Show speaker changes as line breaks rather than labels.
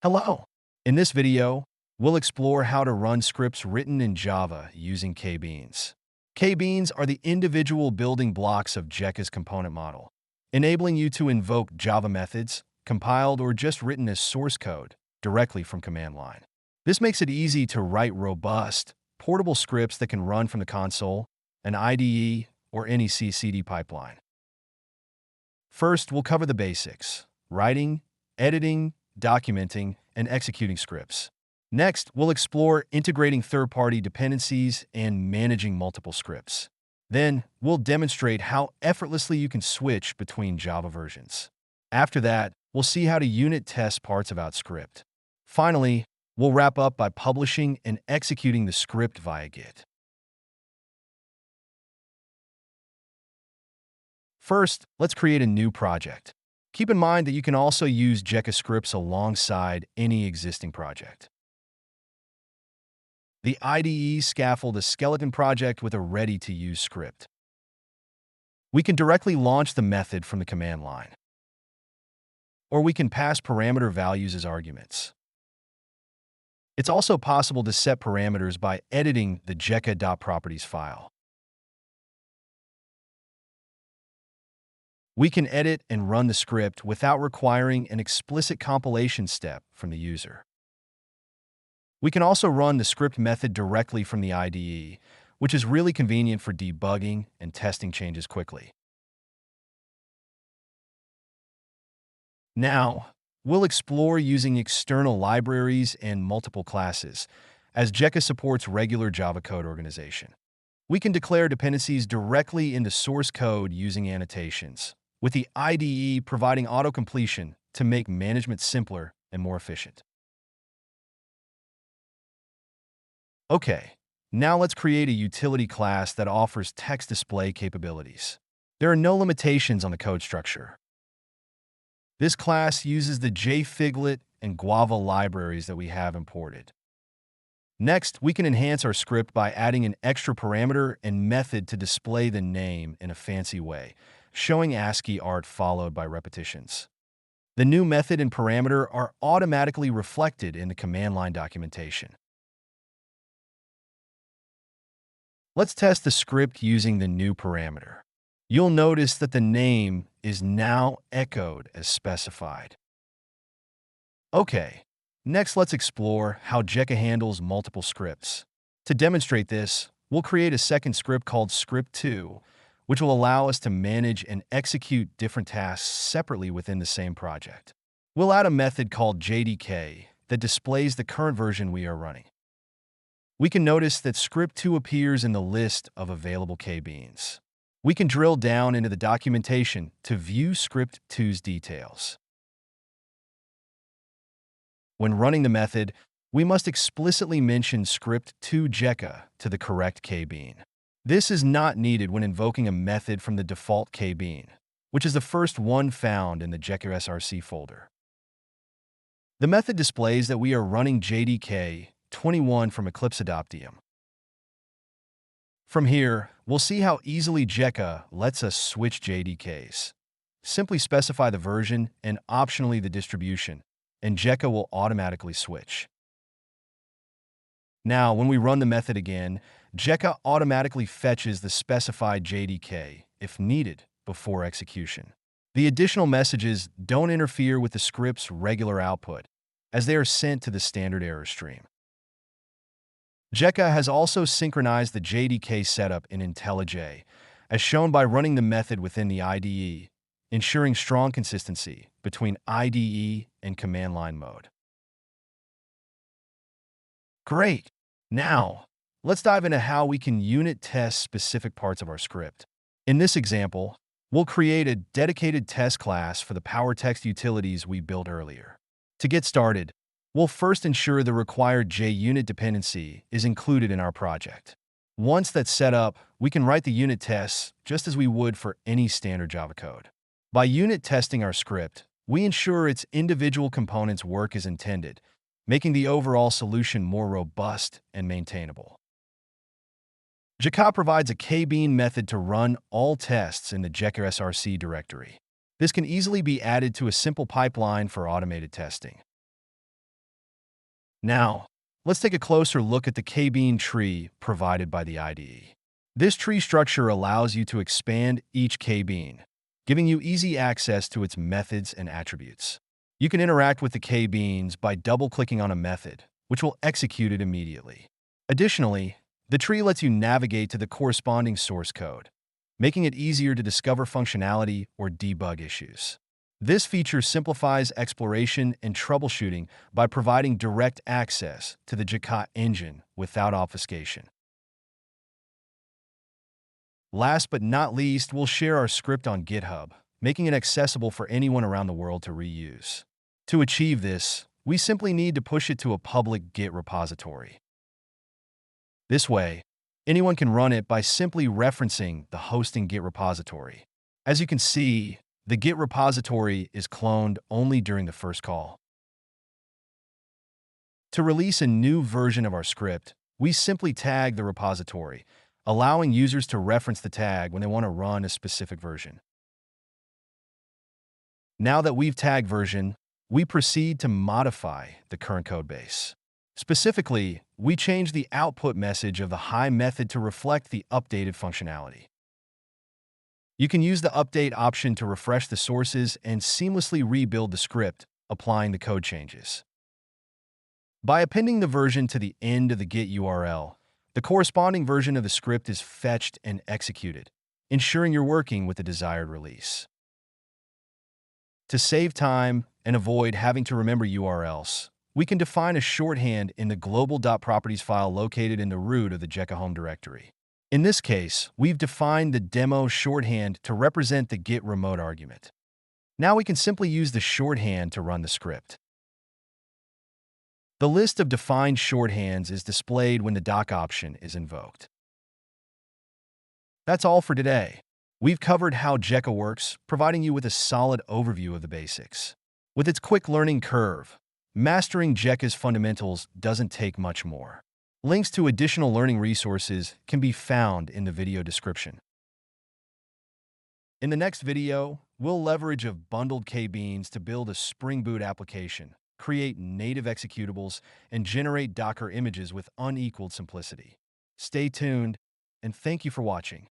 Hello! In this video, we'll explore how to run scripts written in Java using K-beans. K-beans are the individual building blocks of Jeka's component model, enabling you to invoke Java methods, compiled or just written as source code, directly from command line. This makes it easy to write robust, portable scripts that can run from the console, an IDE, or any CI/CD pipeline. First, we'll cover the basics: writing, editing, documenting, and executing scripts. Next, we'll explore integrating third-party dependencies and managing multiple scripts. Then, we'll demonstrate how effortlessly you can switch between Java versions. After that, we'll see how to unit test parts of our script. Finally, we'll wrap up by publishing and executing the script via Git. First, let's create a new project. Keep in mind that you can also use Jeka scripts alongside any existing project. The IDE scaffolds a skeleton project with a ready-to-use script. We can directly launch the method from the command line, or we can pass parameter values as arguments. It's also possible to set parameters by editing the jeka.properties file. We can edit and run the script without requiring an explicit compilation step from the user. We can also run the script method directly from the IDE, which is really convenient for debugging and testing changes quickly. Now, we'll explore using external libraries and multiple classes, as Jeka supports regular Java code organization. We can declare dependencies directly into source code using annotations, with the IDE providing auto-completion to make management simpler and more efficient. Okay, now let's create a utility class that offers text display capabilities. There are no limitations on the code structure. This class uses the JFiglet and Guava libraries that we have imported. Next, we can enhance our script by adding an extra parameter and method to display the name in a fancy way, showing ASCII art followed by repetitions. The new method and parameter are automatically reflected in the command line documentation. Let's test the script using the new parameter. You'll notice that the name is now echoed as specified. Okay, next let's explore how Jeka handles multiple scripts. To demonstrate this, we'll create a second script called script2, which will allow us to manage and execute different tasks separately within the same project. We'll add a method called JDK that displays the current version we are running. We can notice that script2 appears in the list of available K-beans. We can drill down into the documentation to view script2's details. When running the method, we must explicitly mention script2 Jeka to the correct K-bean. This is not needed when invoking a method from the default K-bean, which is the first one found in the Jeka src folder. The method displays that we are running JDK 21 from Eclipse Adoptium. From here, we'll see how easily Jeka lets us switch JDKs. Simply specify the version and optionally the distribution, and Jeka will automatically switch. Now, when we run the method again, Jeka automatically fetches the specified JDK, if needed, before execution. The additional messages don't interfere with the script's regular output, as they are sent to the standard error stream. Jeka has also synchronized the JDK setup in IntelliJ, as shown by running the method within the IDE, ensuring strong consistency between IDE and command line mode. Great! Now, let's dive into how we can unit test specific parts of our script. In this example, we'll create a dedicated test class for the PowerText utilities we built earlier. To get started, we'll first ensure the required JUnit dependency is included in our project. Once that's set up, we can write the unit tests just as we would for any standard Java code. By unit testing our script, we ensure its individual components work as intended, making the overall solution more robust and maintainable. Jeka provides a K-bean method to run all tests in the Jeka src directory. This can easily be added to a simple pipeline for automated testing. Now, let's take a closer look at the K-bean tree provided by the IDE. This tree structure allows you to expand each K-bean, giving you easy access to its methods and attributes. You can interact with the K-beans by double-clicking on a method, which will execute it immediately. Additionally, the tree lets you navigate to the corresponding source code, making it easier to discover functionality or debug issues. This feature simplifies exploration and troubleshooting by providing direct access to the Jeka engine without obfuscation. Last but not least, we'll share our script on GitHub, making it accessible for anyone around the world to reuse. To achieve this, we simply need to push it to a public Git repository. This way, anyone can run it by simply referencing the hosting Git repository. As you can see, the Git repository is cloned only during the first call. To release a new version of our script, we simply tag the repository, allowing users to reference the tag when they want to run a specific version. Now that we've tagged version, we proceed to modify the current codebase. Specifically, we change the output message of the hi method to reflect the updated functionality. You can use the update option to refresh the sources and seamlessly rebuild the script, applying the code changes. By appending the version to the end of the Git URL, the corresponding version of the script is fetched and executed, ensuring you're working with the desired release. To save time and avoid having to remember URLs, we can define a shorthand in the global.properties file located in the root of the Jeka home directory. In this case, we've defined the demo shorthand to represent the Git remote argument. Now we can simply use the shorthand to run the script. The list of defined shorthands is displayed when the doc option is invoked. That's all for today. We've covered how Jeka works, providing you with a solid overview of the basics. With its quick learning curve, mastering Jeka's fundamentals doesn't take much more. Links to additional learning resources can be found in the video description. In the next video, we'll leverage of bundled K-beans to build a Spring Boot application, create native executables, and generate Docker images with unequaled simplicity. Stay tuned, and thank you for watching.